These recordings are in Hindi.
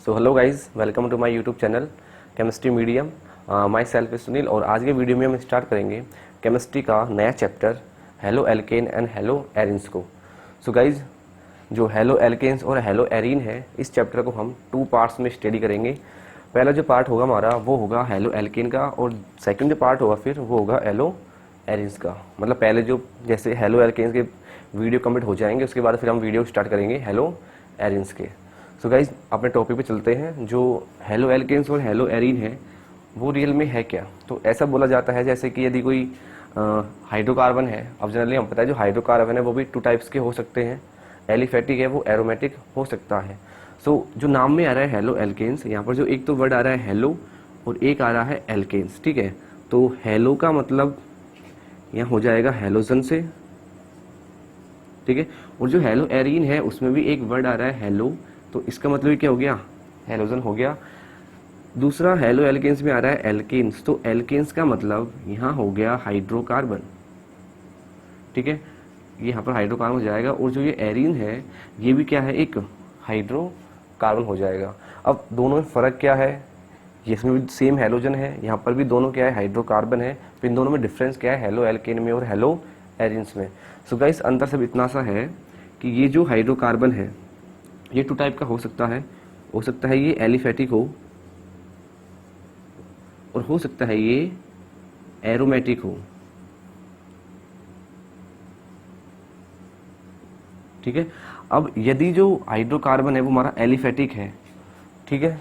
So hello guys, welcome to my YouTube channel chemistry medium. Myself Sunil और आज के वीडियो में हम स्टार्ट करेंगे केमिस्ट्री का नया chapter halo alkane and hello arenes को। सो गाइज, जो हेलो एल्केन्स और हेलो एरीन है, इस चैप्टर को हम 2 पार्ट्स में स्टडी करेंगे। पहला जो पार्ट होगा हमारा वो होगा हेलो एल्केन का, और सेकंड जो पार्ट होगा फिर वो होगा हेलो एरिन्स का। मतलब पहले जो जैसे हेलो एल्केन्स के वीडियो कंप्लीट हो जाएंगे, उसके बाद फिर हम वीडियो स्टार्ट करेंगे हेलो एरिन्स के। सो गाइज, अपने टॉपिक पे चलते हैं। जो हेलो एल्केन्स और हेलो एरीन है वो रियल में है क्या? तो ऐसा बोला जाता है जैसे कि यदि कोई हाइड्रोकार्बन है। अब जनरली हम पता है जो हाइड्रोकार्बन है वो भी 2 टाइप्स के हो सकते हैं। एलिफेटिक है, वो एरोमेटिक हो सकता है। सो जो नाम में आ रहा है हेलो एल्केन्स, यहाँ पर जो एक तो वर्ड आ रहा है हेलो और एक आ रहा है एल्केन्स, ठीक है। तो हेलो का मतलब यहाँ हो जाएगा हेलोजन से, ठीक है। और जो हेलो एरीन है उसमें भी एक वर्ड आ रहा है हेलो, तो इसका मतलब क्या हो गया? हेलोजन हो गया। दूसरा हेलो एल्केन्स में आ रहा है एल्केन्स, तो एल्केन्स का मतलब यहाँ हो गया हाइड्रोकार्बन, ठीक है। यहाँ पर हाइड्रोकार्बन हो जाएगा। और जो ये एरीन है ये भी क्या है? एक हाइड्रोकार्बन हो जाएगा। अब दोनों में फ़र्क क्या है? इसमें भी सेम हेलोजन है, यहाँ पर भी दोनों क्या है? हाइड्रोकार्बन है। तो इन दोनों में डिफरेंस क्या है हेलो एल्केन में और हेलो एरिन्स में? सो गाइस, अंतर सब इतना सा है कि ये जो हाइड्रोकार्बन है ये 2 टाइप का हो सकता है ये एलिफेटिक हो, और हो सकता है ये एरोमेटिक हो, ठीक है। अब यदि जो हाइड्रोकार्बन है वो हमारा एलिफेटिक है, ठीक है,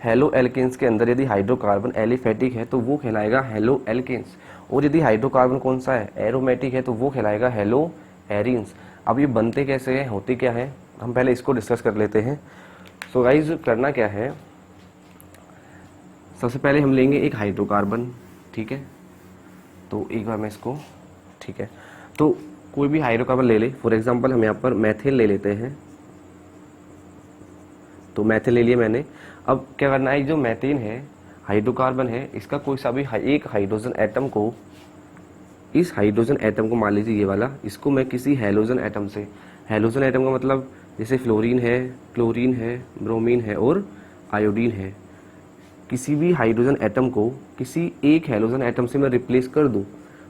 हेलो एल्केन्स के अंदर यदि हाइड्रोकार्बन एलिफेटिक है तो वो कहलाएगा हेलो एल्केन्स। और यदि हाइड्रोकार्बन कौन सा है? एरोमेटिक है, तो वो कहलाएगा हेलो एरिन्स। अब ये बनते कैसे हैं, होते क्या है, हम पहले इसको डिस्कस कर लेते हैं। सो गाइस, करना क्या है, सबसे पहले हम लेंगे एक हाइड्रोकार्बन, ठीक है। तो एक बार मैं इसको, ठीक है, तो कोई भी हाइड्रोकार्बन ले ले। फॉर एग्जांपल हम यहाँ पर मैथिल ले लेते हैं। तो मैथिल ले लिया मैंने। अब क्या करना है, जो मैथेन है हाइड्रोकार्बन है, इसका कोई सा भी एक हाइड्रोजन एटम को, इस हाइड्रोजन एटम को मान लीजिए ये वाला, इसको मैं किसी हेलोजन एटम से, हेलोजन एटम का मतलब जैसे फ्लोरीन है, क्लोरीन है, ब्रोमीन है और आयोडीन है, किसी भी हाइड्रोजन एटम को किसी एक हेलोजन एटम से मैं रिप्लेस कर दूं,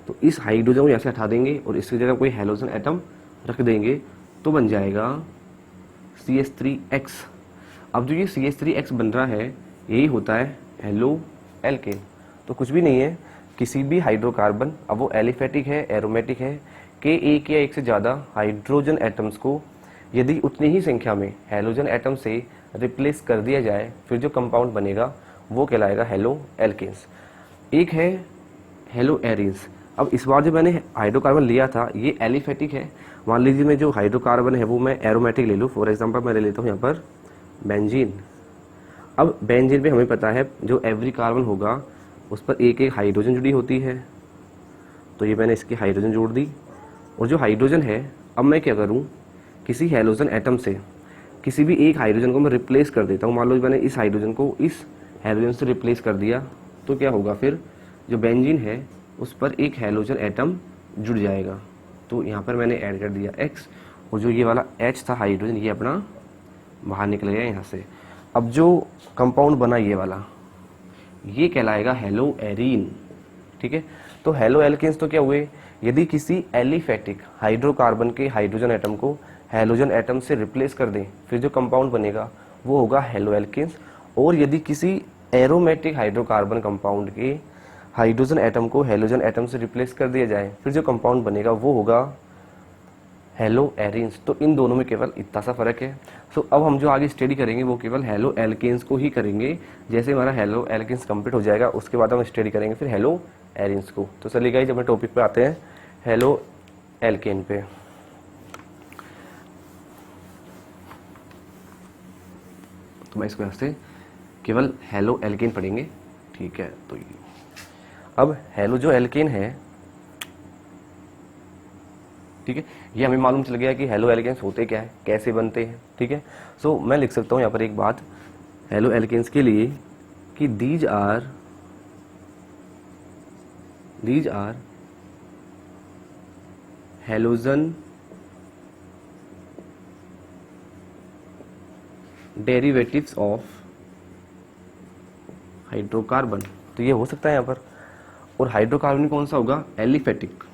तो इस हाइड्रोजन को यहाँ से हटा देंगे और इसकी जगह कोई हेलोजन एटम रख देंगे, तो बन जाएगा CH3X। अब जो ये CH3X बन रहा है यही होता है हेलो एल्केन। तो कुछ भी नहीं है, किसी भी हाइड्रोकार्बन, अब वो एलिफेटिक है, एरोमेटिक है, के एक या एक से ज़्यादा हाइड्रोजन एटम्स को यदि उतनी ही संख्या में हेलोजन एटम से रिप्लेस कर दिया जाए, फिर जो कंपाउंड बनेगा वो कहलाएगा हेलो एल्केन्स। एक है हेलो एरिन्स। अब इस बार जो मैंने हाइड्रोकार्बन लिया था ये एलिफेटिक है। मान लीजिए मैं जो हाइड्रोकार्बन है वो मैं एरोमेटिक ले लूँ। फॉर एग्जांपल मैं ले लेता हूँ यहाँ पर बेंजीन। अब बेंजीन पे हमें पता है जो एवरी कार्बन होगा उस पर एक एक हाइड्रोजन जुड़ी होती है, तो ये मैंने इसकी हाइड्रोजन जोड़ दी। और जो हाइड्रोजन है, अब मैं क्या करूँ, किसी हेलोजन एटम से किसी भी एक हाइड्रोजन को मैं रिप्लेस कर देता हूँ। मान लो मैंने इस हाइड्रोजन को इस हेलोजन से रिप्लेस कर दिया, तो क्या होगा फिर, जो बेंजीन है उस पर एक हेलोजन एटम जुड़ जाएगा। तो यहाँ पर मैंने ऐड कर दिया X, और जो ये वाला H था हाइड्रोजन ये अपना बाहर निकल गया यहाँ से। अब जो कंपाउंड बना ये वाला, ये कहलाएगा हेलो एरीन, ठीक है। तो हेलो एल्केन्स तो क्या हुए, यदि किसी एलिफेटिक हाइड्रोकार्बन के हाइड्रोजन एटम को हेलोजन एटम से रिप्लेस कर दें, फिर जो कंपाउंड बनेगा वो होगा हेलो एल्केन्स। और यदि किसी एरोमेटिक हाइड्रोकार्बन कंपाउंड के हाइड्रोजन एटम को हेलोजन एटम से रिप्लेस कर दिया जाए, फिर जो कंपाउंड बनेगा वो होगा हेलो एरिन्स। तो इन दोनों में केवल इतना सा फर्क है। सो अब हम जो आगे स्टडी करेंगे वो केवल हेलो एल्केन्स को ही करेंगे। जैसे हमारा हेलो एल्केन्स कंप्लीट हो जाएगा उसके बाद हम स्टडी करेंगे फिर हेलो एरिन्स को। तो चलिए गाइस, अपने टॉपिक पे आते हैं, हेलो एल्केन पे। तो मैं इसको यहाँ से केवल हेलो एल्केन पढ़ेंगे, ठीक है। तो अब हेलो जो एल्केन है, ठीक है, ये हमें मालूम चल गया कि हेलो एल्केन्स होते क्या है, कैसे बनते हैं, ठीक है। सो मैं लिख सकता हूँ यहाँ पर एक बात हेलो एल्केन्स के लिए कि these are halogen derivatives of hydrocarbon, तो ये हो सकता है यहाँ पर। और हाइड्रोकार्बन कौन सा होगा? एलिफेटिक,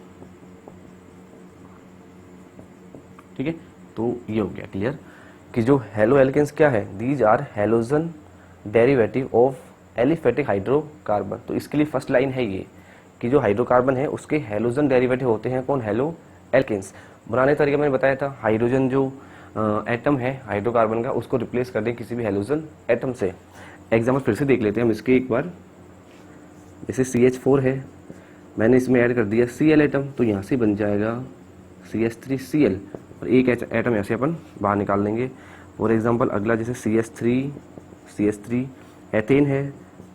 ठीक है। तो ये हो गया क्लियर कि जो हेलो एल्केन्स क्या है, these are halogen derivative of aliphatic hydrocarbon. तो इसके लिए फर्स्ट लाइन है ये कि जो हाइड्रोकार्बन है उसके हेलोजन डेरिवेटिव होते हैं कौन? Halo alkanes. बनाने का तरीका मैंने बताया था, हाइड्रोजन जो एटम है हाइड्रोकार्बन का उसको रिप्लेस कर दें किसी भी हेलोजन एटम से। एग्जाम्पल फिर से देख लेते हैं हम इसके एक बार। जैसे CH4 है, मैंने इसमें ऐड कर दिया Cl एटम, तो यहाँ से बन जाएगा CH3Cl, और एक एटम ऐसे अपन बाहर निकाल देंगे। फॉर एग्जांपल अगला जैसे CH3 एथेन है,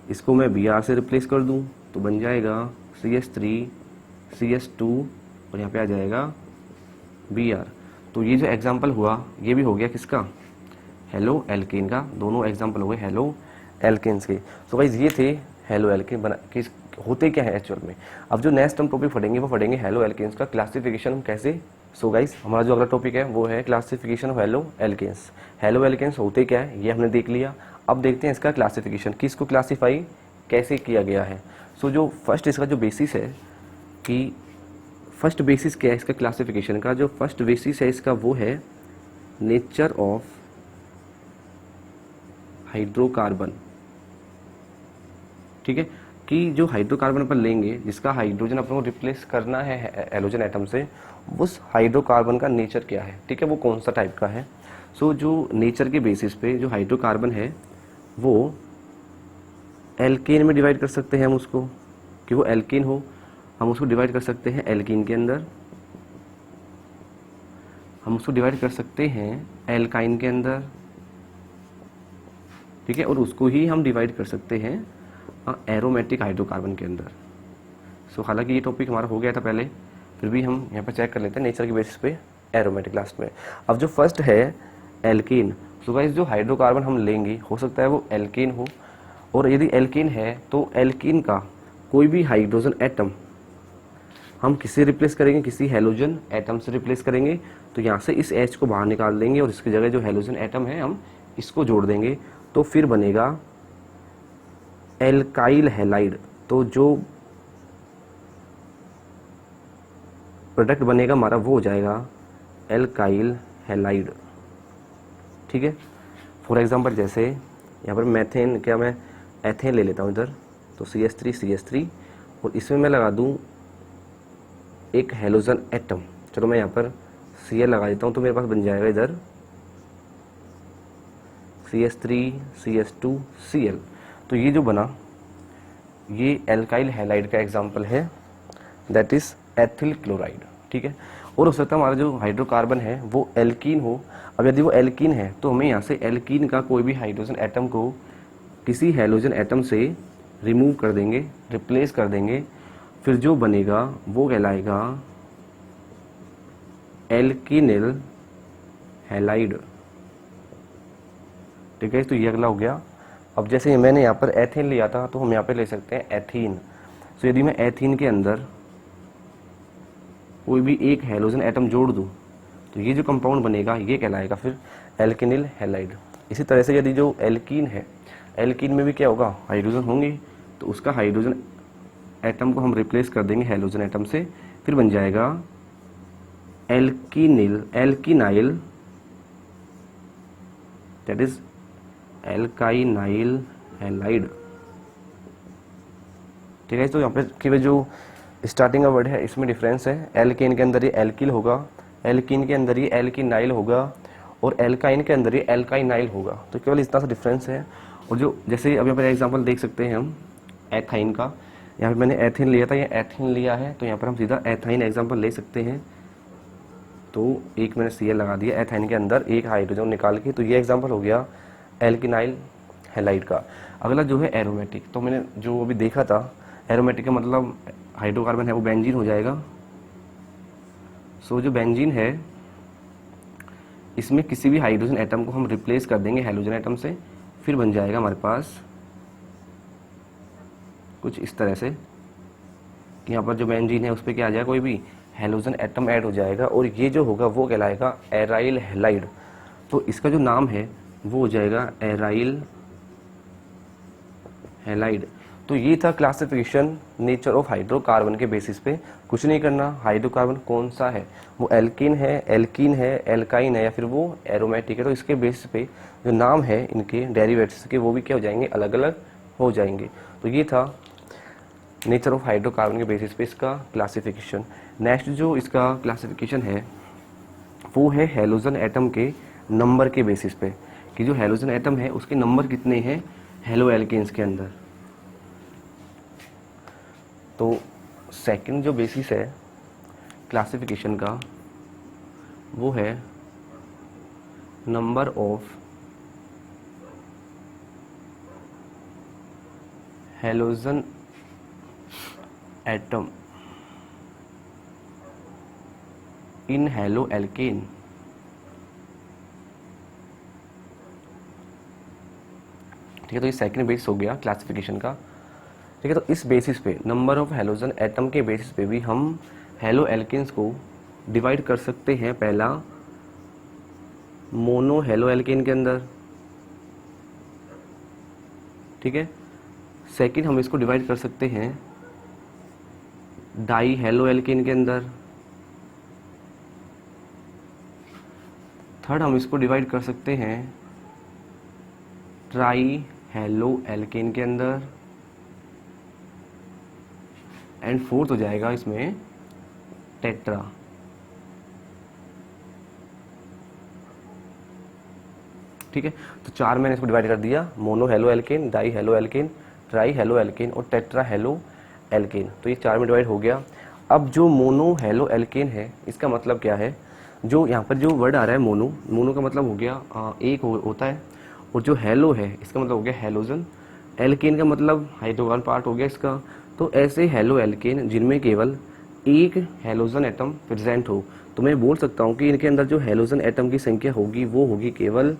इसको मैं Br से रिप्लेस कर दूं तो बन जाएगा CH3CH2 और यहाँ पे आ जाएगा Br। तो ये जो एग्जांपल हुआ ये भी हो गया किसका? हेलो एल्केन का। दोनों एग्जांपल हुए हेलो एल्केन्स के। सो गाइस ये थे हेलो एल्केन बना कि होते क्या है एक्चुअल में। अब जो नेक्स्ट हम टॉपिक पढ़ेंगे वो पढ़ेंगे हेलो एल्केन्स का क्लासिफिकेशन कैसे। सो गाइस हमारा जो अगला टॉपिक है वो है classification of halo alkanes. Halo alkanes होते क्या है ये हमने देख लिया। अब देखते हैं इसका क्लासिफिकेशन कि इसको क्लासीफाई कैसे किया गया है। सो जो फर्स्ट इसका जो बेसिस है कि फर्स्ट बेसिस क्या है इसका क्लासिफिकेशन का, जो फर्स्ट बेसिस है इसका वो है नेचर ऑफ हाइड्रोकार्बन, ठीक है। कि जो हाइड्रोकार्बन अपन लेंगे जिसका हाइड्रोजन अपन को रिप्लेस करना है हेलोजन एटम से, उस हाइड्रोकार्बन का नेचर क्या है, ठीक है, वो कौन सा टाइप का है। सो जो नेचर के बेसिस पे जो हाइड्रोकार्बन है वो एल्केन में डिवाइड कर सकते हैं हम उसको, कि वो एल्केन हो। हम उसको डिवाइड कर सकते हैं एल्कीन के अंदर, हम उसको डिवाइड कर सकते हैं एल्काइन के अंदर, ठीक है, और उसको ही हम डिवाइड कर सकते हैं एरोमेटिक हाइड्रोकार्बन के अंदर। सो हालांकि ये टॉपिक हमारा हो गया था पहले, फिर भी हम यहाँ पर चेक कर लेते हैं नेचर के बेसिस पे एरोमेटिक लास्ट में। अब जो फर्स्ट है एल्कीन, सो गाइस जो हाइड्रोकार्बन हम लेंगे हो सकता है वो एल्कीन हो, और यदि एल्कीन है तो एल्कीन का कोई भी हाइड्रोजन एटम हम किससे रिप्लेस करेंगे? किसी हेलोजन एटम से रिप्लेस करेंगे। तो यहाँ से इस H को बाहर निकाल देंगे और इसकी जगह जो हेलोजन एटम है हम इसको जोड़ देंगे, तो फिर बनेगा एल्काइल हैलाइड। तो जो प्रोडक्ट बनेगा हमारा वो हो जाएगा एल्काइल हैलाइड, ठीक है। फॉर एग्जांपल जैसे यहाँ पर मैथेन, क्या मैं एथेन ले लेता हूँ इधर, तो CH3 और इसमें मैं लगा दूँ एक हेलोजन एटम। चलो मैं यहाँ पर Cl लगा देता हूँ तो मेरे पास बन जाएगा इधर CH3CH2Cl। तो ये जो बना ये एल्काइल हैलाइड का एग्जांपल है, दैट इज एथिल क्लोराइड, ठीक है। और हो सकता है हमारा जो हाइड्रोकार्बन है वो एल्कीन हो। अब यदि वो एल्कीन है तो हमें यहाँ से एल्कीन का कोई भी हाइड्रोजन एटम को किसी हेलोजन एटम से रिमूव कर देंगे, रिप्लेस कर देंगे, फिर जो बनेगा वो कहलाएगा एल्कीनिल हैलाइड, ठीक है। तो ये अगला हो गया। अब जैसे मैंने यहाँ पर एथेन लिया था तो हम यहाँ पे ले सकते हैं एथीन। तो यदि मैं एथीन के अंदर कोई भी एक हेलोजन एटम जोड़ दूँ तो ये जो कंपाउंड बनेगा ये कहलाएगा फिर एल्केनिल हैलाइड। इसी तरह से यदि जो एल्कीन है, एल्कीन में भी क्या होगा? हाइड्रोजन होंगे, तो उसका हाइड्रोजन एटम को हम रिप्लेस कर देंगे हेलोजन एटम से, फिर बन जाएगा एल्कीनाइल, दैट इज एल्काइनाइल हैलाइड, ठीक है। तो यहाँ पे केवल जो स्टार्टिंग का वर्ड है इसमें डिफरेंस है। एल्केन के अंदर ये एल्किल होगा, एल्कीन के अंदर ये एल्कीनाइल होगा, और एल्काइन के अंदर ये एल्काइनाइल होगा। तो केवल इतना सा डिफरेंस है। और जो जैसे अब यहाँ पर एग्जांपल देख सकते हैं हम एथाइन का, यहाँ पे मैंने एथेन लिया था, ये एथीन लिया है, तो यहाँ पर हम सीधा एथाइन एग्जांपल ले सकते हैं। तो एक मैंने Cl लगा दिया एथाइन के अंदर एक हाइड्रोजन निकाल के, तो ये एग्जांपल हो गया एल्किनाइल हैलाइड का। अगला जो है एरोमेटिक, तो मैंने जो अभी देखा था एरोमेटिक का मतलब हाइड्रोकार्बन है वो बेंजीन हो जाएगा। सो जो बेंजीन है इसमें किसी भी हाइड्रोजन एटम को हम रिप्लेस कर देंगे हेलोजन एटम से, फिर बन जाएगा हमारे पास कुछ इस तरह से। यहाँ पर जो बेंजीन है उस पर क्या आ जाएगा? कोई भी हेलोजन एटम ऐड हो जाएगा, और ये जो होगा वो कहलाएगा एराइल हैलाइड। तो इसका जो नाम है वो हो जाएगा एराइल हैलाइड। तो ये था क्लासिफिकेशन नेचर ऑफ हाइड्रोकार्बन के बेसिस पे। कुछ नहीं करना, हाइड्रोकार्बन कौन सा है, वो एल्किन है, एल्कीन है, एल्काइन है या फिर वो एरोमेटिक है, तो इसके बेसिस पे जो नाम है इनके डेरिवेटिव्स के वो भी क्या हो जाएंगे, अलग अलग हो जाएंगे। तो ये था नेचर ऑफ हाइड्रोकार्बन के बेसिस पे इसका क्लासिफिकेशन। नेक्स्ट जो इसका क्लासिफिकेशन है वो है हैलोजन एटम के नंबर के बेसिस पे, कि जो हैलोजन एटम है उसके नंबर कितने हैं हेलो एल्केन्स के अंदर। तो सेकंड जो बेसिस है क्लासिफिकेशन का वो है number of halogen atom in halo alkane. ठीक है, तो ये सेकंड बेसिस हो गया क्लासिफिकेशन का। ठीक है, तो इस बेसिस पे नंबर ऑफ हैलोजन एटम के बेसिस पे भी हम हेलो एल्केन्स को डिवाइड कर सकते हैं। पहला मोनो हेलो एल्केन के अंदर, ठीक है। सेकंड हम इसको डिवाइड कर सकते हैं डाई हेलो एल्केन के अंदर। थर्ड हम इसको डिवाइड कर सकते हैं ट्राई हेलो एल्केन के अंदर। एंड फोर्थ हो जाएगा इसमें टेट्रा। ठीक है, तो चार मैंने इसको डिवाइड कर दिया, mono halo alkane, die halo alkane, try halo alkane और टेट्रा हेलो एल्केन। तो ये चार में डिवाइड हो गया। अब जो मोनो हेलो एल्केन है इसका मतलब क्या है, जो यहाँ पर जो वर्ड आ रहा है मोनो, मोनो का मतलब हो गया एक होता है, और जो हेलो है इसका मतलब हो गया हेलोजन, एल्केन का मतलब हाइड्रोजन पार्ट हो गया इसका। तो ऐसे हेलो एल्केन जिनमें केवल एक हेलोजन एटम प्रेजेंट हो, तो मैं बोल सकता हूँ कि इनके अंदर जो हेलोजन एटम की संख्या होगी वो होगी केवल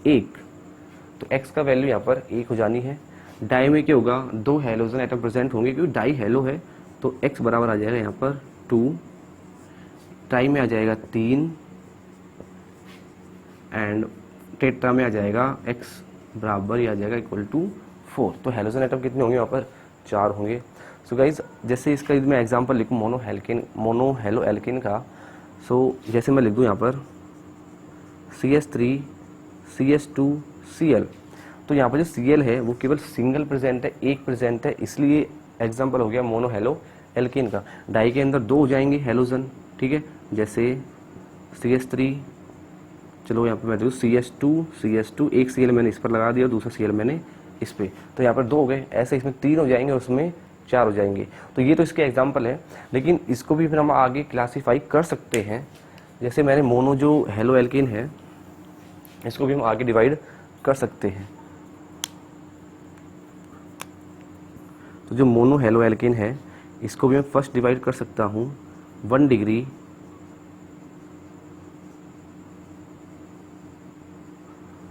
एक। तो x का वैल्यू यहाँ पर एक हो जानी है। डाई में क्या होगा, दो हेलोजन एटम प्रेजेंट होंगे क्योंकि डाई हेलो है, तो x बराबर आ जाएगा यहाँ पर 2। ट्राई में आ जाएगा 3 एंड टेट्रा में आ जाएगा x बराबर ही आ जाएगा इक्वल टू 4। तो हेलोजन एटम कितने होंगे यहाँ पर, 4 होंगे। सो गाइज जैसे इसका मैं एग्जांपल लिखूँ मोनो हेलो एल्केन का, सो जैसे मैं लिख दूँ यहाँ पर CH3 CH2 Cl, तो यहाँ पर जो Cl है वो केवल सिंगल प्रेजेंट है, एक प्रेजेंट है, इसलिए एग्जांपल हो गया मोनो हेलो एल्केन का। डाई के अंदर दो हो जाएंगे हेलोजन, ठीक है, जैसे CH3, चलो यहाँ पे मैं देखूँ CH2, एक Cl मैंने इस पर लगा दिया, दूसरा Cl मैंने इस पे, तो यहाँ पर दो हो गए। ऐसे इसमें 3 हो जाएंगे, उसमें 4 हो जाएंगे। तो ये तो इसके एग्जाम्पल है, लेकिन इसको भी फिर हम आगे क्लासीफाई कर सकते हैं। जैसे मैंने मोनो जो हेलो एल्केन है इसको भी हम आगे डिवाइड कर सकते हैं। तो जो मोनो हेलो एल्केन है इसको भी मैं फर्स्ट डिवाइड कर सकता हूँ 1 डिग्री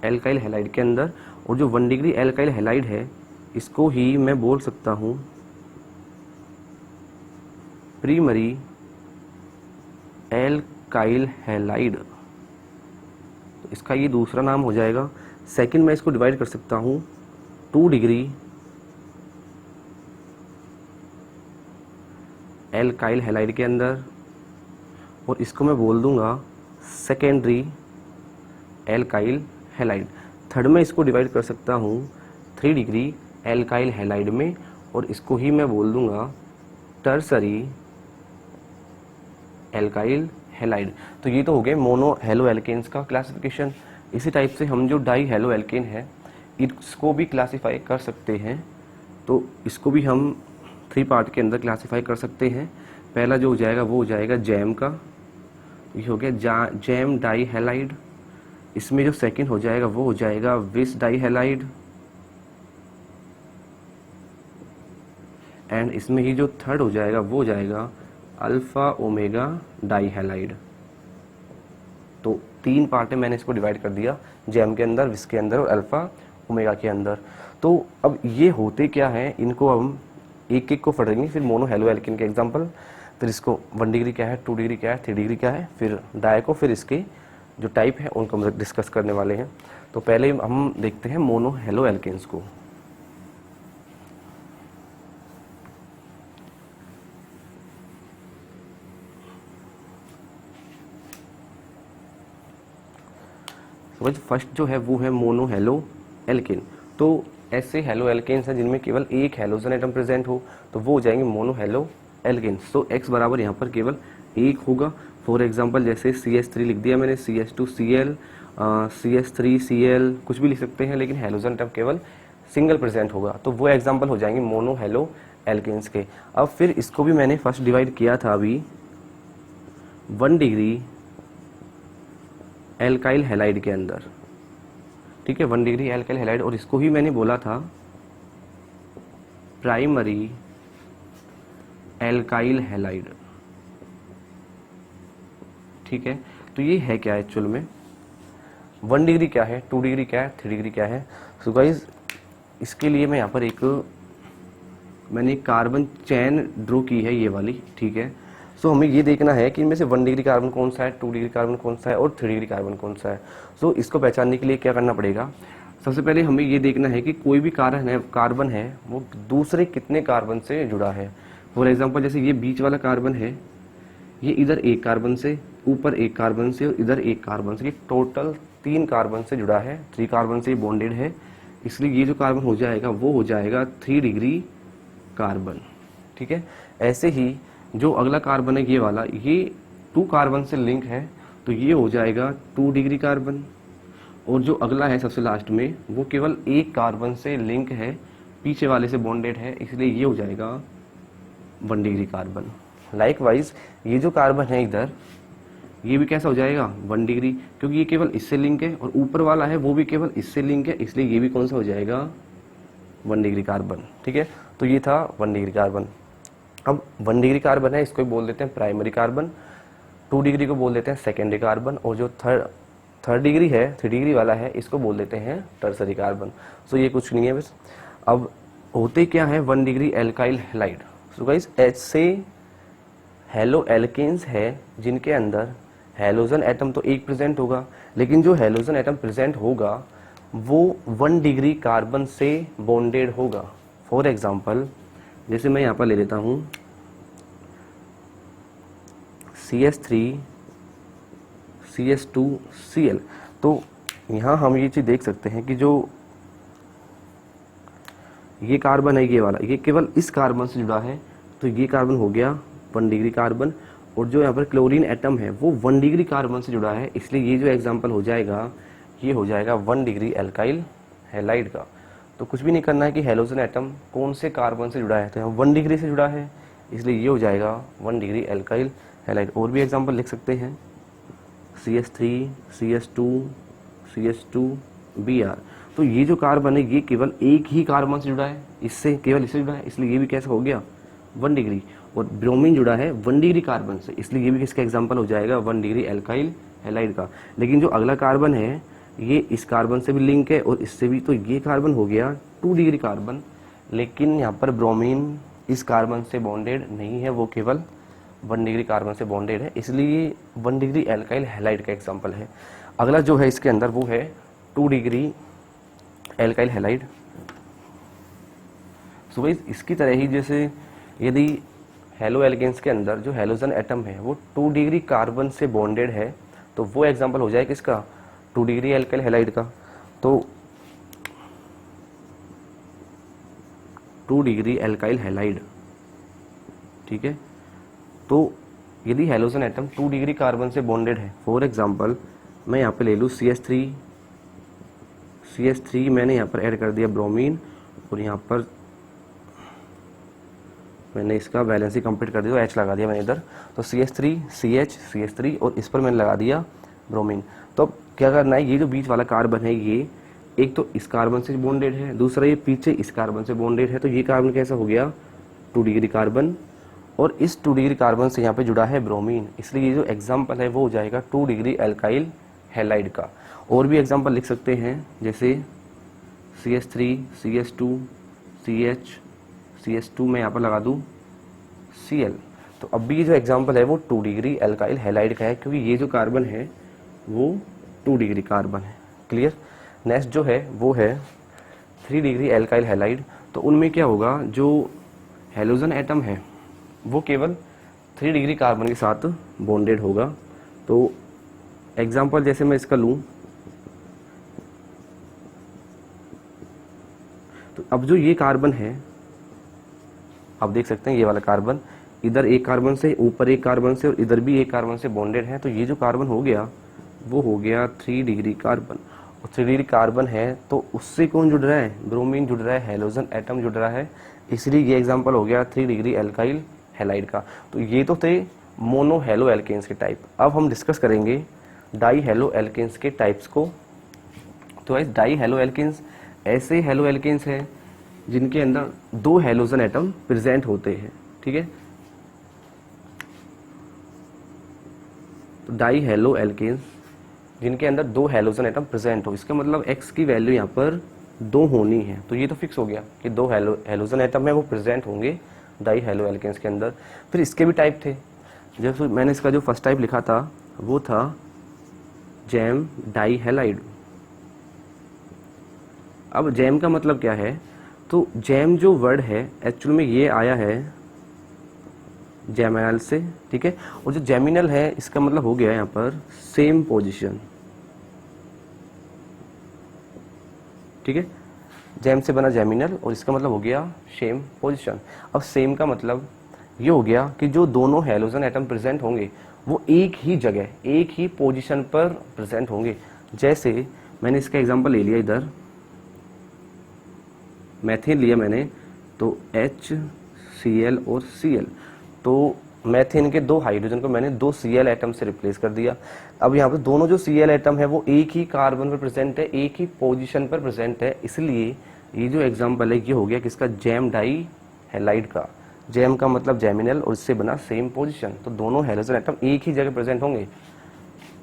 एल्काइल हैलाइड के अंदर, और जो 1 डिग्री एल्काइल हैलाइड है इसको ही मैं बोल सकता हूँ प्राइमरी एल्काइल हैलाइड। तो इसका ये दूसरा नाम हो जाएगा। सेकंड मैं इसको डिवाइड कर सकता हूँ 2 डिग्री एल्काइल हैलाइड के अंदर, और इसको मैं बोल दूंगा सेकेंडरी एल्काइल हैलाइड। थर्ड में इसको डिवाइड कर सकता हूँ 3 डिग्री एल्काइल हैलाइड में, और इसको ही मैं बोल दूंगा टर्सरी एल्काइल हैलाइड। तो ये तो हो गए मोनो हेलो एल्केन्स का क्लासिफिकेशन। इसी टाइप से हम जो डाई हेलो एल्केन है इसको भी क्लासीफाई कर सकते हैं। तो इसको भी हम 3 पार्ट के अंदर क्लासीफाई कर सकते हैं। पहला जो हो जाएगा वो हो जाएगा जैम का, ये हो गया जैम डाई हैलाइड। इसमें जो सेकंड हो जाएगा वो हो जाएगा विस डाई हैलाइड, एंड इसमें ही जो थर्ड हो जाएगा वो हो जाएगा अल्फा ओमेगा डाई हैलाइड। तो 3 पार्ट में मैंने इसको डिवाइड कर दिया, जैम के अंदर, विस के अंदर और अल्फा ओमेगा के अंदर। तो अब ये होते क्या है, इनको हम एक एक को पढ़ेंगे, फिर मोनो हेलो एल्केन के एग्जांपल, फिर इसको 1 डिग्री क्या है, 2 डिग्री क्या है, 3 डिग्री क्या है, फिर डाई को, फिर इसके जो टाइप है उनको हम डिस्कस करने वाले हैं। तो पहले हम देखते हैं मोनो हेलो एल्केन्स को। फर्स्ट जो है वो है मोनो हेलो एल्केन। तो ऐसे हेलो एल्केन्स हैं जिनमें केवल एक हेलोजन एटम प्रेजेंट हो, तो वो हो जाएंगे मोनो हेलो एल्केन्स। तो x बराबर यहाँ पर केवल एक होगा। फॉर एग्जांपल जैसे CH3 लिख दिया मैंने, CH2Cl, CH3Cl, कुछ भी लिख सकते हैं, लेकिन हेलोजन एटम केवल सिंगल प्रेजेंट होगा, तो वो एग्जांपल हो जाएंगे मोनो हेलो एल्केन्स के। अब फिर इसको भी मैंने फर्स्ट डिवाइड किया था अभी 1 डिग्री एल्काइल हैलाइड के अंदर, ठीक है, 1 डिग्री एल्काइल हैलाइड, और इसको ही मैंने बोला था प्राइमरी एल्काइल हैलाइड, ठीक है। तो ये है क्या एक्चुअल में, 1 डिग्री क्या है, 2 डिग्री क्या है, 3 डिग्री क्या है। सो गाइज इसके लिए मैं यहाँ पर मैंने कार्बन चैन ड्रॉ की है, ये वाली, ठीक है। सो हमें ये देखना है कि इनमें से 1 डिग्री कार्बन कौन सा है, 2 डिग्री कार्बन कौन सा है और 3 डिग्री कार्बन कौन सा है। सो इसको पहचानने के लिए क्या करना पड़ेगा, सबसे पहले हमें ये देखना है कि कोई भी कार्बन है वो दूसरे कितने कार्बन से जुड़ा है। फॉर एग्जाम्पल जैसे ये बीच वाला कार्बन है, ये इधर एक कार्बन से, ऊपर एक कार्बन से और इधर एक कार्बन से, ये टोटल 3 कार्बन से जुड़ा है, 3 कार्बन से बॉन्डेड है, इसलिए ये जो कार्बन हो जाएगा वो हो जाएगा 3 डिग्री कार्बन, ठीक है। ऐसे ही जो अगला कार्बन है ये वाला, ये 2 कार्बन से लिंक है, तो ये हो जाएगा 2 डिग्री कार्बन। और जो अगला है सबसे लास्ट में, वो केवल एक कार्बन से लिंक है, पीछे वाले से बॉन्डेड है, इसलिए ये हो जाएगा 1 डिग्री कार्बन। लाइकवाइज ये जो कार्बन है इधर, ये भी कैसा हो जाएगा 1 डिग्री, क्योंकि ये केवल इससे लिंक है, और ऊपर वाला है वो भी केवल इससे लिंक है, इसलिए ये भी कौन सा हो जाएगा 1 डिग्री कार्बन, ठीक है। तो ये था 1 डिग्री कार्बन। अब 1 डिग्री कार्बन है, इसको बोल देते हैं प्राइमरी कार्बन, 2 डिग्री को बोल देते हैं सेकेंडरी कार्बन, और जो थर्ड डिग्री है, 3 डिग्री वाला है, इसको बोल देते हैं टर्सरी कार्बन। सो ये कुछ नहीं है बस। अब होते क्या है 1 degree alkyl halide. So guys ऐसे हेलो एल्केन्स है जिनके अंदर हेलोजन एटम तो एक प्रेजेंट होगा, लेकिन जो हेलोजन एटम प्रेजेंट होगा वो 1 डिग्री कार्बन से बॉन्डेड होगा। फॉर एग्जाम्पल जैसे मैं यहाँ पर ले लेता हूँ CH3 CH2Cl, तो यहाँ हम ये चीज़ देख सकते हैं कि जो ये कार्बन है ये वाला, ये केवल इस कार्बन से जुड़ा है, तो ये कार्बन हो गया 1 डिग्री कार्बन, और जो यहाँ पर क्लोरीन एटम है वो 1 डिग्री कार्बन से जुड़ा है, इसलिए ये जो एग्जाम्पल हो जाएगा ये हो जाएगा 1 डिग्री एल्काइल हैलाइड का। तो कुछ भी नहीं करना है कि हेलोजन एटम कौन से कार्बन से जुड़ा है, तो यहाँ 1 डिग्री से जुड़ा है, इसलिए ये हो जाएगा 1 डिग्री एल्काइल हैलाइड। और भी एग्जाम्पल लिख सकते हैं CH3 CH2 CH2Br, तो ये जो कार्बन है ये केवल एक ही कार्बन से जुड़ा है, इससे केवल इससे जुड़ा है, इसलिए ये भी कैसा हो गया 1 डिग्री। और ब्रोमीन जुड़ा है 1 डिग्री कार्बन से, इसलिए ये भी किसका एग्जाम्पल हो जाएगा 1 डिग्री एल्काइल हैलाइड का। लेकिन जो अगला कार्बन है ये इस कार्बन से भी लिंक है और इससे भी, तो ये कार्बन हो गया 2 डिग्री कार्बन, लेकिन यहाँ पर ब्रोमीन इस कार्बन से बॉन्डेड नहीं है, वो केवल 1 डिग्री कार्बन से बॉन्डेड है, इसलिए 1 डिग्री एल्काइल हैलाइड का एग्जाम्पल है। अगला जो है इसके अंदर वो है 2 degree alkyl halide. So guys इसकी तरह ही जैसे यदि हेलो एल्केन्स के अंदर जो हेलोजन एटम है वो 2 डिग्री कार्बन से बॉन्डेड है, तो वो एग्जाम्पल हो जाए किसका 2 डिग्री एल्काइल हैलाइड का। तो 2 डिग्री एल्काइल हैलाइड, ठीक है। तो यदि हेलोजन एटम 2 डिग्री कार्बन से बॉन्डेड है, फॉर एग्जांपल मैं यहाँ पे ले लूँ CH3 मैंने यहाँ पर ऐड कर दिया ब्रोमीन, और यहाँ पर मैंने इसका वैलेंसी कंप्लीट कर दिया, H लगा दिया मैंने इधर, तो CH3 CH CH3 और इस पर मैंने लगा दिया ब्रोमीन। तो अब क्या करना है, ये जो बीच वाला कार्बन है ये एक तो इस कार्बन से बॉन्डेड है, दूसरा ये पीछे इस कार्बन से बॉन्डेड है, तो ये कार्बन कैसा हो गया 2 डिग्री कार्बन, और इस 2 डिग्री कार्बन से यहाँ पे जुड़ा है ब्रोमीन, इसलिए ये जो एग्जाम्पल है वो हो जाएगा 2 डिग्री एल्काइल हैलाइड का। और भी एग्जाम्पल लिख सकते हैं जैसे CH3 CH2 CH2 मैं यहाँ पर लगा दूँ Cl। तो अब भी ये जो एग्जाम्पल है वो 2 डिग्री एल्काइल हैलाइड का है, क्योंकि ये जो कार्बन है वो 2 डिग्री कार्बन है। क्लियर। नेक्स्ट जो है वो है 3 डिग्री एल्काइल हैलाइड। तो उनमें क्या होगा, जो हेलोजन एटम है वो केवल 3 डिग्री कार्बन के साथ बॉन्डेड होगा। तो एग्जांपल जैसे मैं इसका लूँ, तो अब जो ये कार्बन है, आप देख सकते हैं ये वाला कार्बन इधर एक कार्बन से, ऊपर एक कार्बन से और इधर भी एक कार्बन से बॉन्डेड है। तो ये जो कार्बन हो गया वो हो गया 3 डिग्री कार्बन। और 3 डिग्री कार्बन है तो उससे कौन जुड़ रहा है, ब्रोमीन जुड़ रहा है, हेलोजन एटम जुड़ रहा है, इसलिए ये एग्जांपल हो गया 3 डिग्री एल्काइल हैलाइड का। तो ये तो थे मोनो हेलो एल्केन्स के टाइप। अब हम डिस्कस करेंगे डाई हेलो एल्केन्स के टाइप्स को। तो इस डाई हेलो एल्केन्स ऐसे हेलो एल्केन्स हैं जिनके अंदर 2 हेलोजन एटम प्रेजेंट होते हैं। ठीक है, तो डाई हेलो एल्केन्स जिनके अंदर 2 हेलोजन एटम प्रेजेंट हो, इसका मतलब X की वैल्यू यहाँ पर 2 होनी है। तो ये तो फिक्स हो गया कि 2 हेलोजन एटम है वो प्रेजेंट होंगे डाई हेलो एल्केन्स के अंदर। फिर इसके भी टाइप थे। जैसे मैंने इसका जो फर्स्ट टाइप लिखा था वो था जैम डाई हैलाइड। अब जैम का मतलब क्या है, तो जैम जो वर्ड है एक्चुअल में ये आया है जैमिनल से। ठीक है, और जो जैमिनल है इसका मतलब हो गया यहाँ पर सेम पोजीशन। ठीक है, जैम से बना जैमिनल और इसका मतलब हो गया सेम पोजीशन। अब सेम का मतलब ये हो गया कि जो दोनों हेलोजन एटम प्रेजेंट होंगे वो एक ही जगह, एक ही पोजीशन पर प्रेजेंट होंगे। जैसे मैंने इसका एग्जांपल ले लिया, इधर मैथेन लिया मैंने, तो HCl और Cl, तो मैथेन के 2 हाइड्रोजन को मैंने 2 Cl एटम से रिप्लेस कर दिया। अब यहाँ पे दोनों जो Cl एटम है वो एक ही कार्बन पर प्रेजेंट है, एक ही पोजीशन पर प्रेजेंट है, इसलिए ये जो एग्जांपल है ये हो गया किसका, जैम डाई हैलाइड का। जैम का मतलब जैमिनल और इससे बना सेम पोजीशन, तो दोनों हेलोजन एटम एक ही जगह प्रेजेंट होंगे।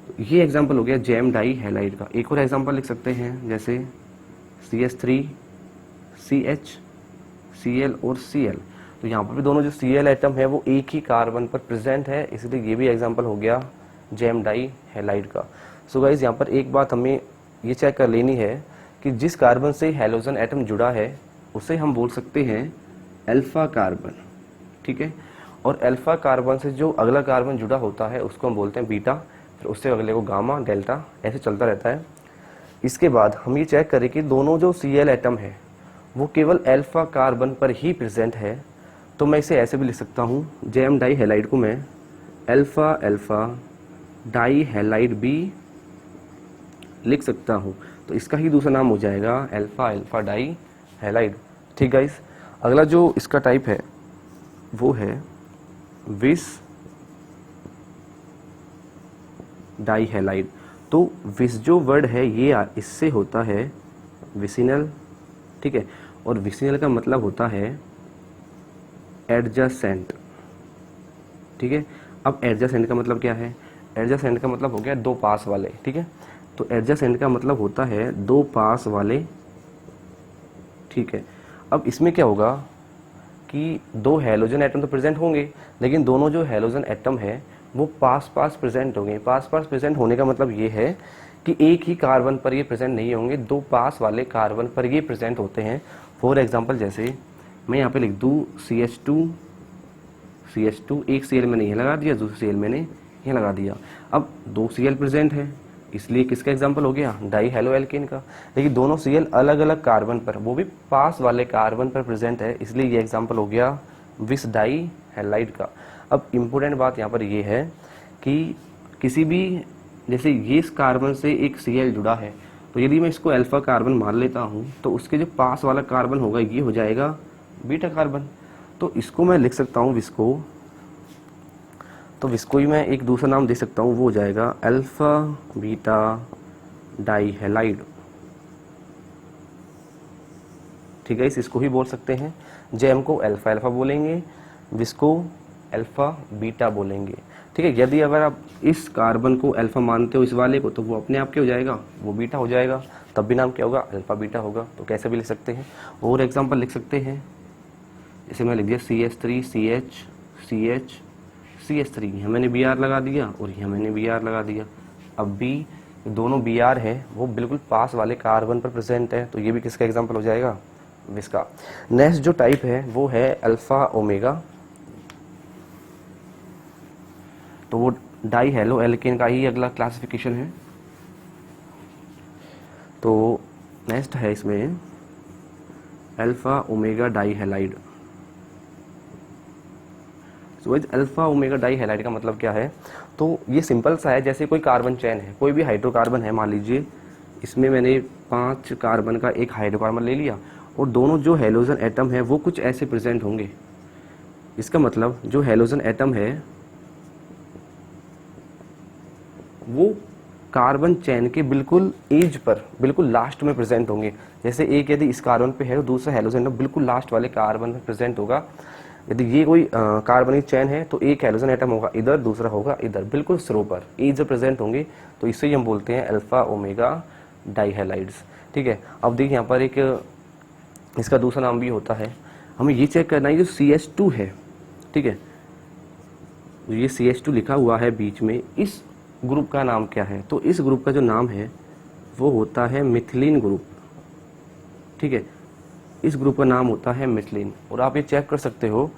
तो ये एग्जांपल हो गया जैम डाई हैलाइड का। एक और एग्जांपल लिख सकते हैं, जैसे CH3 CH Cl और Cl। तो यहाँ पर भी दोनों जो Cl एटम है वो एक ही कार्बन पर प्रेजेंट है, इसलिए ये भी एग्जांपल हो गया जैम डाई हैलाइड का। सो गाइज यहाँ पर एक बात हमें ये चेक कर लेनी है कि जिस कार्बन से हेलोजन एटम जुड़ा है उसे हम बोल सकते हैं अल्फा कार्बन। ठीक है, और अल्फा कार्बन से जो अगला कार्बन जुड़ा होता है उसको हम बोलते हैं बीटा, फिर उससे अगले को गामा, डेल्टा, ऐसे चलता रहता है। इसके बाद हम ये चेक करें कि दोनों जो Cl एटम है वो केवल अल्फा कार्बन पर ही प्रेजेंट है। तो मैं इसे ऐसे भी लिख सकता हूँ, जैम डाई हैलाइड को मैं अल्फा अल्फा डाई हैलाइड भी लिख सकता हूँ। तो इसका ही दूसरा नाम हो जाएगा अल्फा अल्फा डाई हैलाइड। ठीक गाइस, अगला जो इसका टाइप है वो है विस डाई हैलाइड। तो विस जो वर्ड है ये इससे होता है विसिनल। ठीक है, और विसिनल का मतलब होता है एडजेसेंट। ठीक है, अब एडजेसेंट का मतलब क्या है, एडजेसेंट का मतलब हो गया 2 पास वाले। ठीक है, तो एडजेसेंट का मतलब होता है 2 पास वाले। ठीक है, अब इसमें क्या होगा कि 2 हेलोजन एटम तो प्रेजेंट होंगे, लेकिन दोनों जो हेलोजन एटम है वो पास पास प्रेजेंट होंगे। पास पास प्रेजेंट होने का मतलब ये है कि एक ही कार्बन पर ये प्रेजेंट नहीं होंगे, 2 पास वाले कार्बन पर ये प्रेजेंट होते हैं। फॉर एग्जांपल जैसे मैं यहाँ पे लिख दूँ CH2 एक Cl मैंने यहाँ लगा दिया, दूसरी Cl मैंने यहाँ लगा दिया। अब 2 Cl प्रेजेंट है, इसलिए किसका एग्जांपल हो गया, डाई हेलो एल्केन का। लेकिन दोनों Cl अलग अलग कार्बन पर, वो भी पास वाले कार्बन पर प्रेजेंट है, इसलिए ये एग्जांपल हो गया विस डाई हैलाइड का। अब इम्पोर्टेंट बात यहाँ पर ये है कि किसी भी, जैसे ये इस कार्बन से एक Cl जुड़ा है, तो यदि मैं इसको अल्फा कार्बन मान लेता हूँ तो उसके जो पास वाला कार्बन होगा ये हो जाएगा बीटा कार्बन। तो इसको मैं लिख सकता हूँ विस्को, तो विस्को ही मैं एक दूसरा नाम दे सकता हूँ, वो हो जाएगा अल्फा बीटा डाई हैलाइड। ठीक है, इसको ही बोल सकते हैं। जैम को अल्फा अल्फा बोलेंगे, विस्को अल्फा बीटा बोलेंगे। ठीक है, यदि अगर आप इस कार्बन को अल्फा मानते हो इस वाले को, तो वो अपने आप क्या हो जाएगा, वो बीटा हो जाएगा, तब भी नाम क्या होगा, अल्फा बीटा होगा। तो कैसे भी लिख सकते हैं, और एग्जांपल लिख सकते हैं। जैसे मैं लिख दिया CH3 CH CH CH3, यहाँ मैंने Br लगा दिया और यहाँ मैंने Br लगा दिया। अब बी दोनों बी आर है वो बिल्कुल पास वाले कार्बन पर प्रेजेंट है, तो ये भी किसका एग्जाम्पल हो जाएगा, इसका। नेक्स्ट जो टाइप है वो है अल्फा ओमेगा, तो वो डाई हेलो एल्केन का ही अगला क्लासिफिकेशन है। तो नेक्स्ट है इसमें अल्फा ओमेगा डाई हैलाइड। तो अल्फा ओमेगा डाई हैलाइड का मतलब क्या है, तो ये सिंपल सा है, जैसे कोई कार्बन चेन है, कोई भी हाइड्रोकार्बन है, मान लीजिए इसमें मैंने 5 कार्बन का एक हाइड्रोकार्बन ले लिया और दोनों जो हेलोजन एटम है वो कुछ ऐसे प्रेजेंट होंगे। इसका मतलब जो हेलोजन एटम है वो कार्बन चेन के बिल्कुल एज पर, बिल्कुल लास्ट में प्रेजेंट होंगे। जैसे एक यदि इस कार्बन पे है तो दूसरा हेलोजन बिल्कुल लास्ट वाले कार्बन में प्रेजेंट होगा। यदि ये कोई कार्बनिक चेन है तो एक हेलोजन एटम होगा इधर, दूसरा होगा इधर, बिल्कुल स्रो पर एज प्रेजेंट होंगे, तो इसे ही हम बोलते हैं अल्फा ओमेगा डाईहैलाइड्स। ठीक है, अब देखिए यहाँ पर एक इसका दूसरा नाम भी होता है, हमें ये चेक करना है जो CH2 है, ठीक है, ये CH2 लिखा हुआ है बीच में, इस ग्रुप का नाम क्या है, तो इस ग्रुप का जो नाम है वो होता है मिथिलीन ग्रुप। ठीक है, इस ग्रुप का नाम होता है मिथिलीन। और आप ये चेक कर सकते हो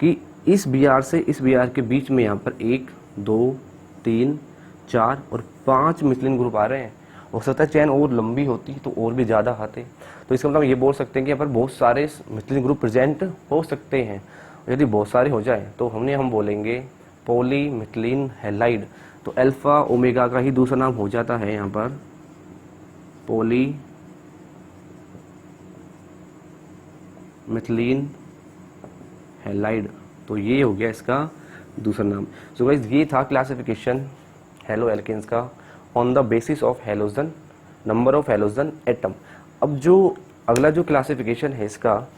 कि इस Br से इस Br के बीच में यहाँ पर 1 2 3 4 और 5 मिथिलीन ग्रुप आ रहे हैं। हो सकता है चैन और लंबी होती तो और भी ज़्यादा आते, तो इसका मतलब ये बोल सकते हैं कि यहाँ पर बहुत सारे मिथिलीन ग्रुप प्रेजेंट हो सकते हैं। यदि बहुत सारे हो जाए तो हम बोलेंगे पॉली मिथिलीन हैलाइड। तो अल्फा ओमेगा का ही दूसरा नाम हो जाता है यहाँ पर पॉली मिथिलीन हैलाइड। तो ये हो गया इसका दूसरा नाम। सो गाइस ये था क्लासिफिकेशन हेलो एल्केन्स का on the basis of halogen, number of halogen atom. अब जो अगला जो क्लासिफिकेशन है इसका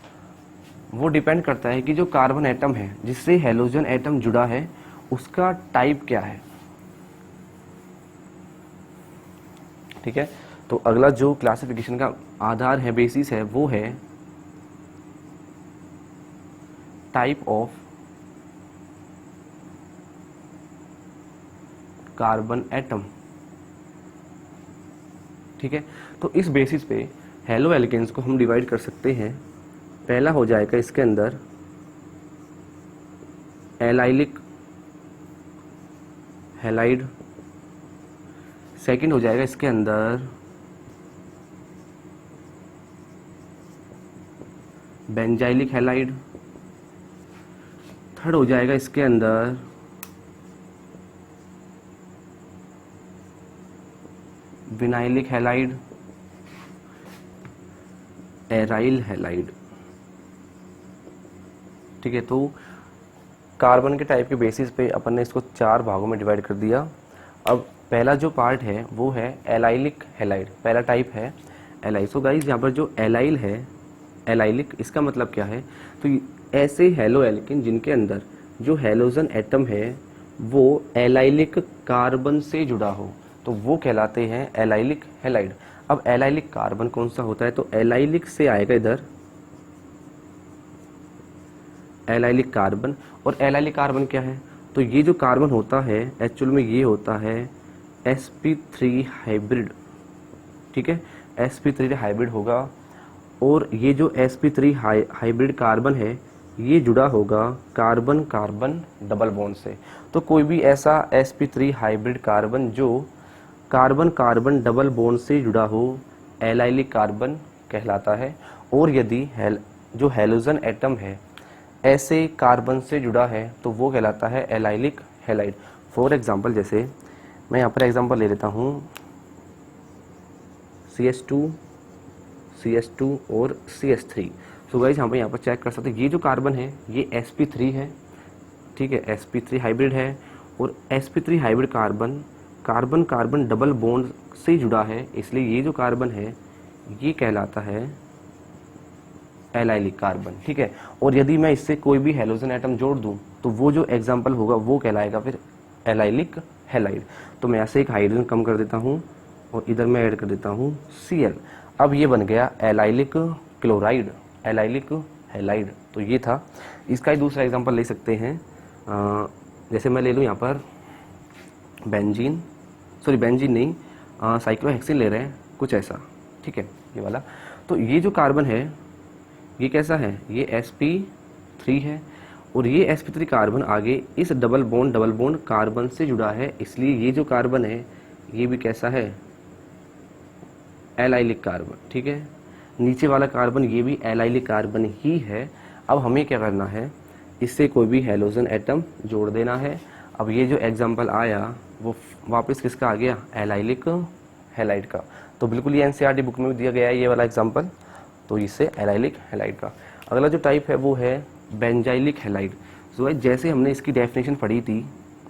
वो डिपेंड करता है कि जो कार्बन एटम है जिससे हेलोजन एटम जुड़ा है उसका टाइप क्या है। ठीक है, तो अगला जो क्लासिफिकेशन का आधार है, बेसिस है, वो है टाइप ऑफ कार्बन एटम। ठीक है, तो इस बेसिस पे हेलो एल्केन्स को हम डिवाइड कर सकते हैं। पहला हो जाएगा इसके अंदर एलाइलिक हैलाइड, सेकंड हो जाएगा इसके अंदर बेंजाइलिक हैलाइड, थर्ड हो जाएगा इसके अंदर विनाइलिक हैलाइड, एराइल हैलाइड। ठीक है, तो कार्बन के टाइप के बेसिस पे अपन ने इसको 4 भागों में डिवाइड कर दिया। अब पहला जो पार्ट है वो है एलाइलिक हैलाइड, पहला टाइप है एलाइल। सो गाइस यहाँ पर जो एलाइल है, एलाइलिक, इसका मतलब क्या है, तो ऐसे हेलो एल्केन जिनके अंदर जो हेलोजन एटम है वो एलाइलिक कार्बन से जुड़ा हो तो वो कहलाते हैं एलाइलिक हैलाइड। अब एलाइलिक कार्बन कौन सा होता है, तो एलाइलिक से आएगा इधर एलाइलिक कार्बन। और एलाइलिक कार्बन क्या है, तो ये जो कार्बन होता है एक्चुअल में ये होता है sp3 हाइब्रिड। ठीक है, sp3 हाइब्रिड होगा और ये जो sp3 हाइब्रिड कार्बन है ये जुड़ा होगा कार्बन कार्बन डबल बॉन्ड से। तो कोई भी ऐसा sp3 हाइब्रिड कार्बन जो कार्बन कार्बन डबल बॉन्ड से जुड़ा हो एलाइलिक कार्बन कहलाता है। और यदि जो हेलोजन एटम है ऐसे कार्बन से जुड़ा है तो वो कहलाता है एलाइलिक हैलाइड। फॉर एग्जांपल जैसे मैं यहाँ पर एग्जांपल ले लेता हूँ CH2 और CH3। सो गाइस हम यहाँ पर चेक कर सकते हैं ये जो कार्बन है ये sp3 है। ठीक है, sp3 हाइब्रिड है और sp3 hybrid carbon carbon carbon double bond से जुड़ा है, इसलिए ये जो कार्बन है ये कहलाता है एलाइलिक कार्बन। ठीक है, और यदि मैं इससे कोई भी हेलोजन एटम जोड़ दूं तो वो जो एग्जाम्पल होगा वो कहलाएगा फिर एलाइलिक हैलाइड। तो मैं ऐसे एक हाइड्रोजन कम कर देता हूँ और इधर मैं ऐड कर देता हूँ Cl। अब ये बन गया एलाइलिक क्लोराइड, एलाइलिक हैलाइड। तो ये था, इसका ही दूसरा एग्जाम्पल ले सकते हैं। जैसे मैं ले लूँ यहाँ पर बेंजीन सॉरी बेंजीन नहीं, साइक्लोहेक्सिन ले रहे हैं, कुछ ऐसा, ठीक है, ये वाला। तो ये जो कार्बन है ये कैसा है, ये sp3 है, और ये sp3 कार्बन आगे इस डबल बॉन्ड कार्बन से जुड़ा है, इसलिए ये जो कार्बन है ये भी कैसा है, एलाइलिक कार्बन, ठीक है। नीचे वाला कार्बन ये भी एलाइलिक कार्बन ही है। अब हमें क्या करना है, इससे कोई भी हेलोजन एटम जोड़ देना है। अब ये जो एग्जांपल आया वो वापस किसका आ गया, एलाइलिक हैलाइड का। तो बिल्कुल ये एनसीईआरटी बुक में भी दिया गया है ये वाला एग्जांपल, तो इससे एलाइलिक हैलाइड का। अगला जो टाइप है वो है बेंजाइलिक हैलाइड। तो जैसे हमने इसकी डेफिनेशन पढ़ी थी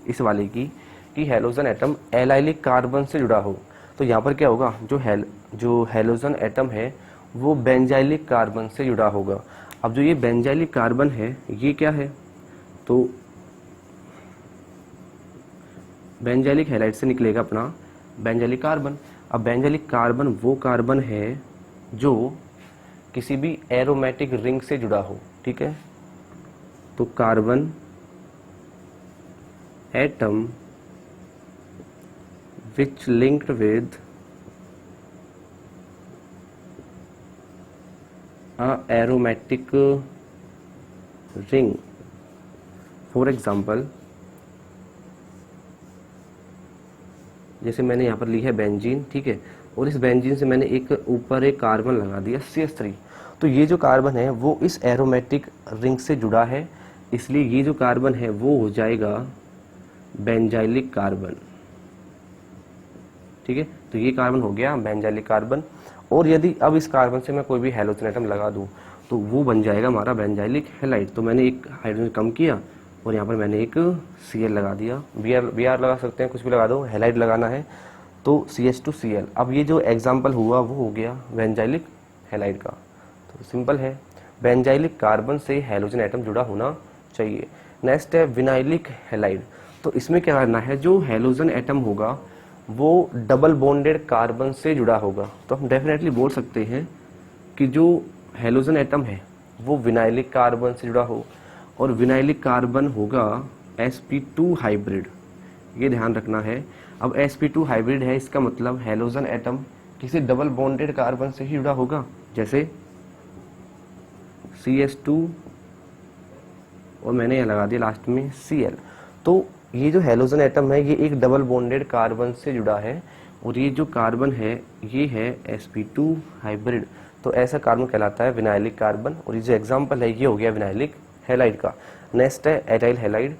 इस वाले की कि हेलोजन एटम एलाइलिक कार्बन से जुड़ा हो, तो यहाँ पर क्या होगा, जो हेलोजन एटम है वो बेंजाइलिक कार्बन से जुड़ा होगा। अब जो ये बेंजाइलिक कार्बन है ये क्या है, तो बेंजाइलिक हैलाइड से निकलेगा अपना बेंजाइलिक कार्बन। अब बेंजाइलिक कार्बन वो कार्बन है जो किसी भी एरोमेटिक रिंग से जुड़ा हो, ठीक है। तो carbon atom which linked with a aromatic ring, for example जैसे मैंने यहाँ पर ली है बेंजीन, ठीक है, और इस बेंजीन से मैंने एक ऊपर एक कार्बन लगा दिया CH3, तो ये जो कार्बन है वो इस एरोमेटिक रिंग से जुड़ा है, इसलिए ये जो कार्बन है वो हो जाएगा बेंजाइलिक कार्बन, ठीक है। तो ये कार्बन हो गया बेंजाइलिक कार्बन। और यदि अब इस कार्बन से मैं कोई भी हेलोजन एटम लगा दूं तो वो बन जाएगा हमारा बेंजाइलिक हैलाइड। तो मैंने एक हाइड्रोजन कम किया और यहाँ पर मैंने एक Cl लगा दिया, Br लगा सकते हैं, कुछ भी लगा दो, हैलाइड लगाना है तो CH2Cl। अब ये जो एग्जाम्पल हुआ वो हो गया बेंजाइलिक हैलाइड का। तो सिंपल है, बेंजाइलिक कार्बन से हेलोजन एटम जुड़ा होना चाहिए। नेक्स्ट है विनाइलिक हैलाइड। तो इसमें क्या करना है, जो हेलोजन एटम होगा वो डबल बॉन्डेड कार्बन से जुड़ा होगा। तो हम डेफिनेटली बोल सकते हैं कि जो हेलोजन एटम है वो विनाइलिक कार्बन से जुड़ा हो, और विनाइलिक कार्बन होगा sp2 हाइब्रिड, ये ध्यान रखना है। अब sp2 हाइब्रिड है, इसका मतलब हेलोजन एटम किसी डबल बॉन्डेड कार्बन से ही जुड़ा होगा, जैसे CH2 और मैंने यहाँ लगा दिया लास्ट में Cl। तो ये जो हेलोजन एटम है ये एक डबल बॉन्डेड कार्बन से जुड़ा है, और ये जो कार्बन है ये है sp2 हाइब्रिड। तो ऐसा कार्बन कहलाता है विनाइलिक कार्बन, और ये जो एग्जांपल है ये हो गया विनाइलिक हैलाइड का। नेक्स्ट है एटाइल हैलाइड।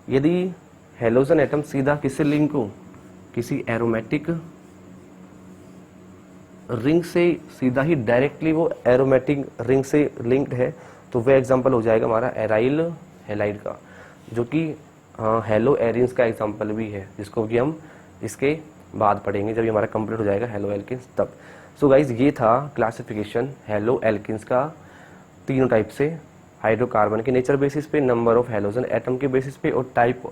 यदि हेलोजन एटम सीधा किससे लिंक हो, किसी एरोमेटिक रिंग से, सीधा ही डायरेक्टली वो एरोमेटिक रिंग से लिंक्ड है, तो वह एग्जांपल हो जाएगा हमारा एराइल हैलाइड का, जो कि हेलो एरिन्स का एग्जांपल भी है, जिसको कि हम इसके बाद पढ़ेंगे जब ये हमारा कंप्लीट हो जाएगा हेलो एल्किन्स तब। सो गाइज ये था क्लासिफिकेशन हेलो एल्किन्स का तीनों टाइप से, हाइड्रोकार्बन के नेचर बेसिस पे, नंबर ऑफ हेलोजन एटम के बेसिस पे, और टाइप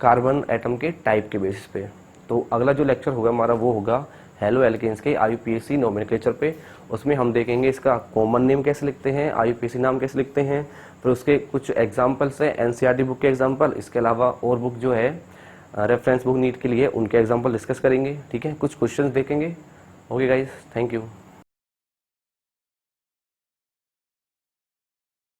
कार्बन एटम के टाइप के बेसिस पे। तो अगला जो लेक्चर होगा हमारा वो होगा हेलो एल्किन्स के IUPAC नोमेनक्लेचर पे। उसमें हम देखेंगे इसका कॉमन नेम कैसे लिखते हैं, IUPAC नाम कैसे लिखते हैं, फिर उसके कुछ एग्जाम्पल्स हैं, NCERT बुक के एग्जाम्पल, इसके अलावा और बुक जो है रेफरेंस बुक नीट के लिए उनके एग्जाम्पल डिस्कस करेंगे, ठीक है, कुछ क्वेश्चंस देखेंगे। Okay guys, thank you.